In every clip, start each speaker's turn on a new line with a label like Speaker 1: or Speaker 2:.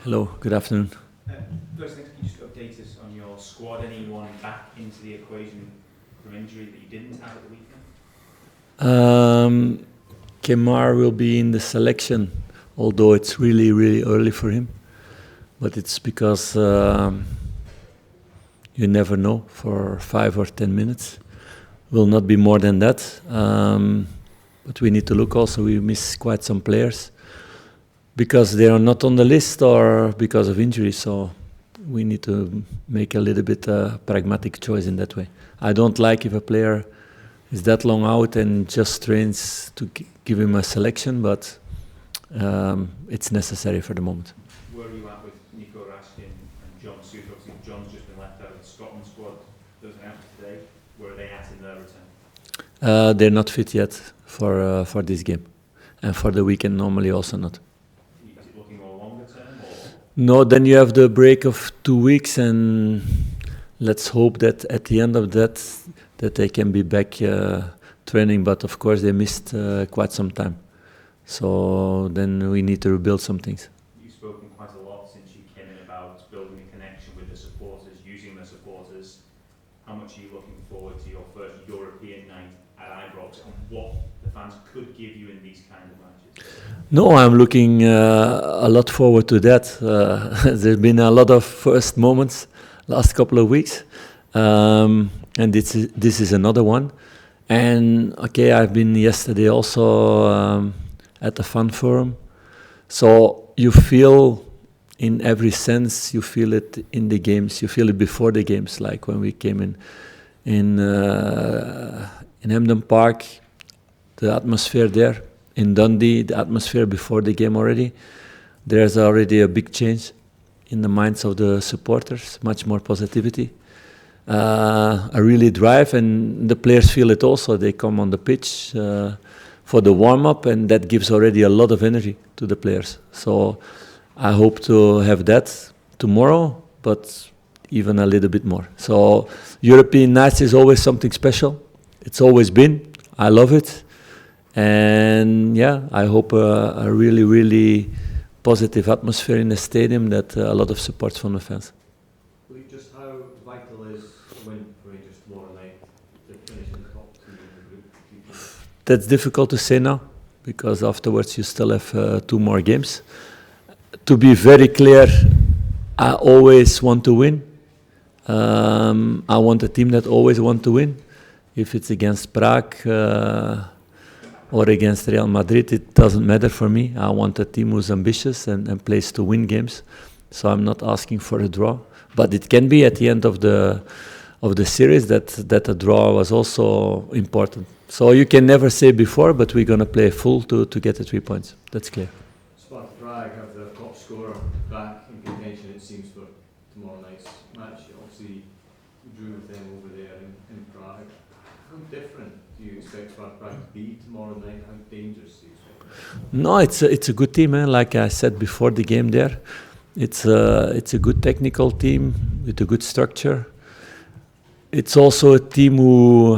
Speaker 1: Hello, good afternoon.
Speaker 2: First thing, can you just update us on your squad? Anyone back into the equation from injury that you didn't have at the weekend?
Speaker 1: Kemar will be in the selection, although it's really, really early for him. But it's because you never know for 5 or 10 minutes. Will not be more than that. But we need to look also, we miss quite some players because they are not on the list or because of injury. So we need to make a little bit pragmatic choice in that way. I don't like if a player is that long out and just trains to give him a selection, but it's necessary for the moment.
Speaker 2: Where are you at with Nico Raskin and John Suter? Obviously, John's just been left out of the Scotland squad. Those are out today. Where are they at in their return?
Speaker 1: They're not fit yet for this game, and for the weekend normally also not.
Speaker 2: Is it looking more longer term? Or?
Speaker 1: No, then you have the break of 2 weeks, and let's hope that at the end of that they can be back training. But of course they missed quite some time, so then we need to rebuild some things.
Speaker 2: You've spoken quite a lot since you came in about building a connection with the supporters, using the supporters. How much are you looking forward to your first European night at Ibrox and what the fans could give you in these kind of matches?
Speaker 1: No, I'm looking a lot forward to that. There's been a lot of first moments last couple of weeks, and this is another one. And okay, I've been yesterday also at the Fan Forum. So you feel, in every sense, you feel it in the games. You feel it before the games, like when we came in Hampden Park, the atmosphere there. In Dundee, the atmosphere before the game already. There's already a big change in the minds of the supporters, much more positivity. A really drive, and the players feel it also. They come on the pitch for the warm-up, and that gives already a lot of energy to the players. So I hope to have that tomorrow, but even a little bit more. So European nights is always something special. It's always been. I love it. And yeah, I hope a really, really positive atmosphere in the stadium, that a lot of support from the fans.
Speaker 3: Just how vital is a win for Rangers tomorrow night to finish in the top 2 in the group?
Speaker 1: That's difficult to say now, because afterwards you still have 2 more games. To be very clear, I always want to win. I want a team that always wants to win. If it's against Prague or against Real Madrid, it doesn't matter for me. I want a team who's ambitious and plays to win games. So I'm not asking for a draw, but it can be at the end of the series that a draw was also important. So you can never say before, but we're gonna play full to get the 3 points. That's clear.
Speaker 3: Sparta Prague have their top scorer back in contention, it seems, for tomorrow night's match. Obviously, you drew with them over there in Prague. How different do you expect Sparta Prague to be tomorrow night? How dangerous do you expect?
Speaker 1: No, it's a good team. Like I said before the game there, it's a good technical team with a good structure. It's also a team who,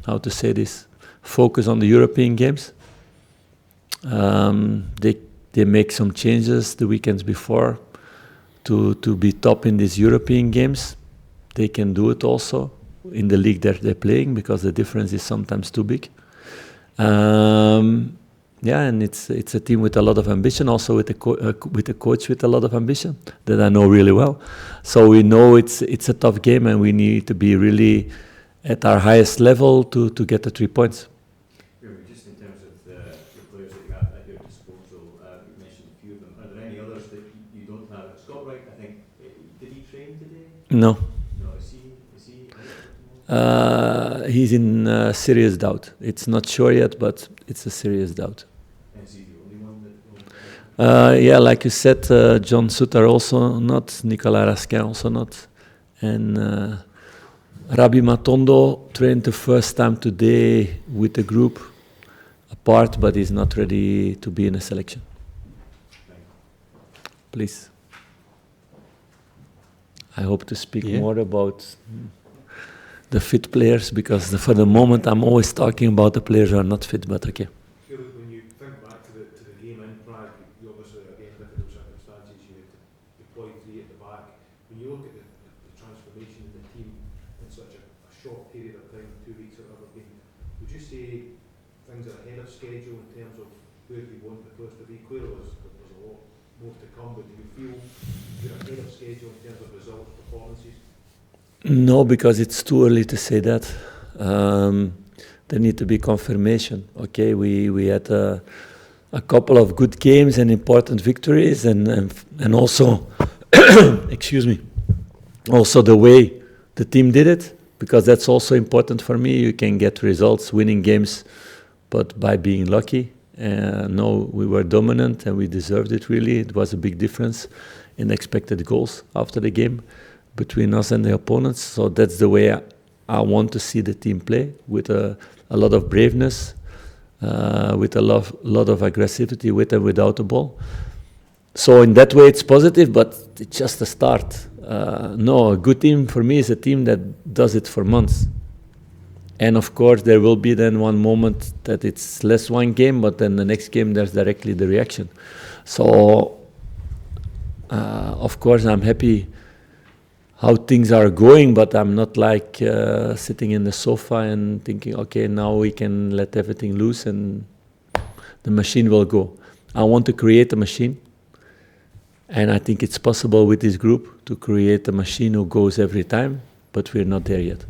Speaker 1: how to say this, focus on the European games. They make some changes the weekends before to be top in these European games. They can do it also in the league that they're playing, because the difference is sometimes too big. And it's a team with a lot of ambition, also with a coach with a lot of ambition that I know really well. So we know it's a tough game, and we need to be really at our highest level to get the 3 points.
Speaker 3: Just in terms of the players that you have at your disposal, you mentioned a few of them. Are there any others that you don't have? Scott Wright, I think, did he train today?
Speaker 1: No.
Speaker 3: Is he
Speaker 1: He's in serious doubt. It's not sure yet, but it's a serious doubt.
Speaker 3: Is he the only one that?
Speaker 1: Yeah, like you said, John Suter also not, Nicolas Raskin also not, and Rabbi Matondo trained the first time today with the group apart, but he's not ready to be in a selection. Please. I hope to speak more about the fit players, because for the moment I'm always talking about the players who are not fit, but okay.
Speaker 4: Philippe, when you think back to the game in Prague, you obviously, again, difficult circumstances, you had deploy three at the back. When you look at the transformation in the team in such a short period of time, 2 weeks or whatever, would you say things are ahead of schedule in terms of where we want the players to be? Clearly there's a lot more to come, but do you feel you're ahead of schedule in terms of results, performances?
Speaker 1: No, because it's too early to say that. There need to be confirmation. Okay, we had a couple of good games and important victories, and also, excuse me, also the way the team did it, because that's also important for me. You can get results, winning games, but by being lucky. No, we were dominant and we deserved it really. It was a big difference in expected goals after the game between us and the opponents. So that's the way I want to see the team play, with a lot of braveness, with a lot of aggressivity, with and without the ball. So in that way it's positive, but it's just a start. No, a good team for me is a team that does it for months. And of course there will be then one moment that it's less one game, but then the next game there's directly the reaction. So of course I'm happy how things are going, but I'm not like sitting in the sofa and thinking, okay, now we can let everything loose and the machine will go. I want to create a machine, and I think it's possible with this group to create a machine who goes every time, but we're not there yet.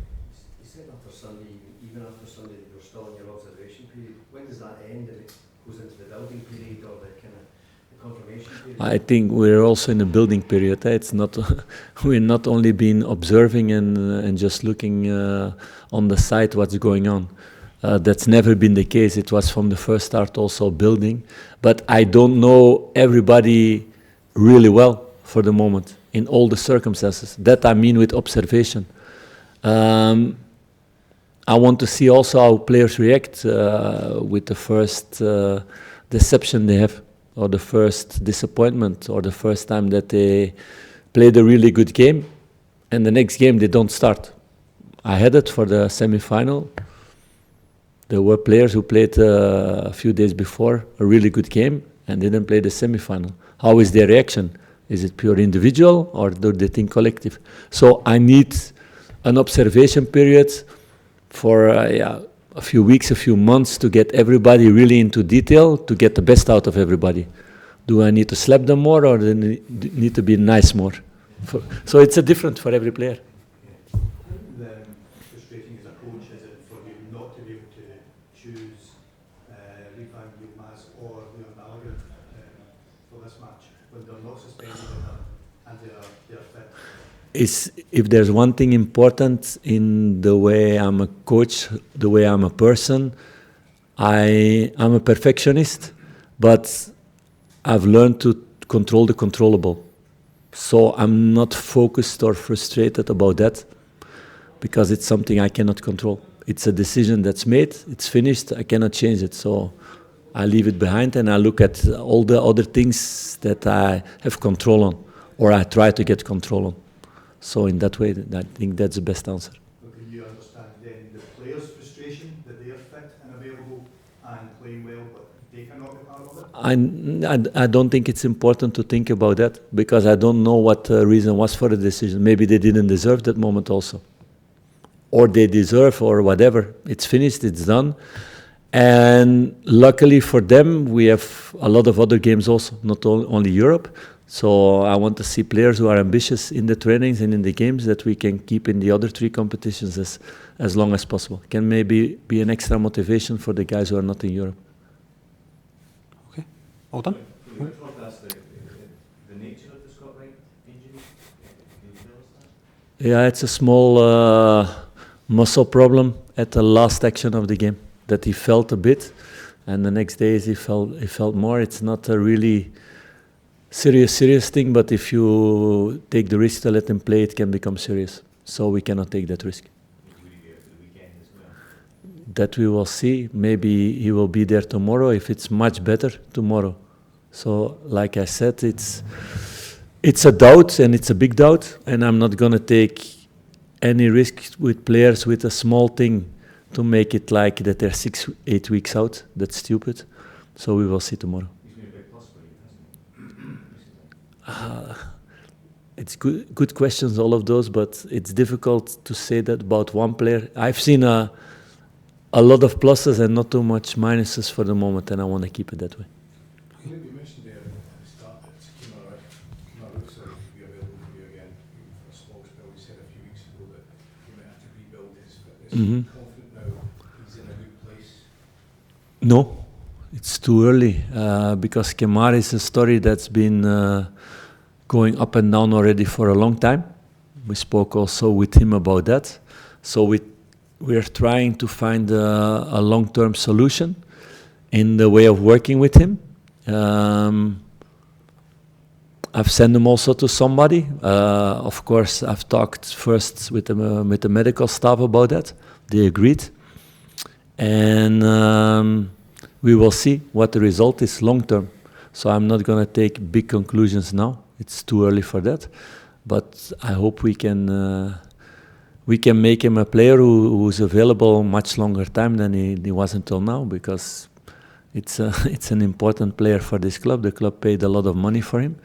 Speaker 5: You said after Sunday, even after Sunday, you're still in your observation period. When does that end, and it goes into the building period or the kind of the confirmation period?
Speaker 1: I think we're also in the building period. It's not we're not only been observing and just looking on the side what's going on. That's never been the case. It was from the first start also building. But I don't know everybody really well for the moment in all the circumstances. That I mean with observation. I want to see also how players react with the first deception they have, or the first disappointment, or the first time that they played a really good game and the next game they don't start. I had it for the semi-final. There were players who played a few days before a really good game and didn't play the semi-final. How is their reaction? Is it pure individual or do they think collective? So I need an observation period for a few weeks, a few months to get everybody really into detail, to get the best out of everybody. Do I need to slap them more, or do they need to be nice more? So it's a different for every player.
Speaker 4: How frustrating as a coach is it for you not to be able to choose Rumours or Leon Balogun for this match when they're not suspended and they're fit?
Speaker 1: If there's one thing important in the way I'm a coach, the way I'm a person, I'm a perfectionist, but I've learned to control the controllable. So I'm not focused or frustrated about that, because it's something I cannot control. It's a decision that's made, it's finished, I cannot change it. So I leave it behind and I look at all the other things that I have control on, or I try to get control on. So in that way, I think that's the best answer.
Speaker 4: But can you understand then the players' frustration that they are fit and available and playing well, but they cannot be part of it?
Speaker 1: I don't think it's important to think about that, because I don't know what the reason was for the decision. Maybe they didn't deserve that moment also. Or they deserve, or whatever. It's finished, it's done. And luckily for them, we have a lot of other games also, not only Europe. So I want to see players who are ambitious in the trainings and in the games that we can keep in the other three competitions as long as possible. Can maybe be an extra motivation for the guys who are not in Europe.
Speaker 6: Okay. All done?
Speaker 3: Can you talk us the nature of the Scott Wright injury? Can you tell us that?
Speaker 1: Yeah, it's a small muscle problem at the last action of the game that he felt a bit, and the next days he felt more. It's not a really serious thing, but if you take the risk to let him play, it can become serious. So we cannot take that risk.
Speaker 3: Will he be there for the weekend as well?
Speaker 1: That we will see. Maybe he will be there tomorrow if it's much better tomorrow. So like I said, it's a doubt, and it's a big doubt, and I'm not going to take any risk with players with a small thing to make it like that they're 6-8 weeks out. That's stupid. So we will see tomorrow. it's good questions, all of those, but it's difficult to say that about one player. I've seen a lot of pluses and not too much minuses for the moment, and I want to keep it that way.
Speaker 4: Philippe, you mentioned there at the start that Clement looks like he'll be available for you again for a small spell. You said a few weeks ago that he might have to rebuild his fitness. Confident now he's in a good place?
Speaker 1: No, it's too early because Clement is a story that's been going up and down already for a long time. We spoke also with him about that. So we're trying to find a long-term solution in the way of working with him. I've sent him also to somebody. Of course, I've talked first with the medical staff about that. They agreed. And we will see what the result is long-term. So I'm not going to take big conclusions now. It's too early for that. But I hope we can make him a player who's available much longer time than he was until now, because it's an important player for this club. The club paid a lot of money for him.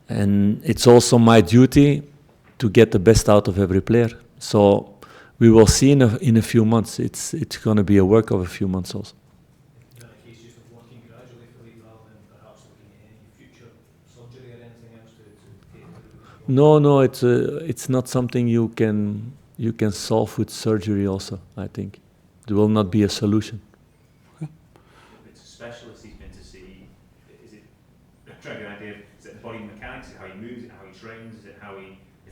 Speaker 1: And it's also my duty to get the best out of every player. So we will see in a few months. It's going to be a work of a few months also.
Speaker 4: Is that a case just of working gradually, Philippe, rather than perhaps looking at any future surgery or anything else to take it?
Speaker 1: No, it's not something you can solve with surgery also, I think. There will not be a solution.
Speaker 2: If it's a specialist he's been to see, is it, I'm trying to get an idea, is it body mechanics, is it how he moves, is it how he trains, is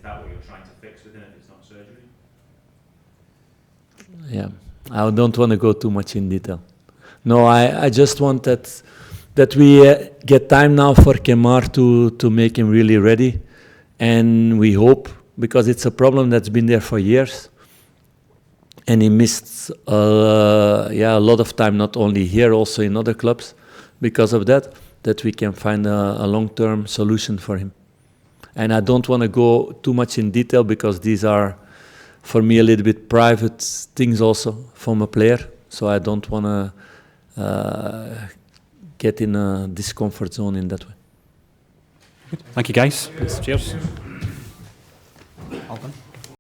Speaker 2: that what you're trying to fix with him if it's not surgery?
Speaker 1: Yeah, I don't want to go too much in detail. No, I just want that we get time now for Clement to make him really ready. And we hope, because it's a problem that's been there for years, and he missed a lot of time, not only here, also in other clubs, because of that we can find a long-term solution for him. And I don't want to go too much in detail, because these are, for me, a little bit private things also from a player. So I don't want to get in a discomfort zone in that way.
Speaker 6: Thank you, guys. Cheers.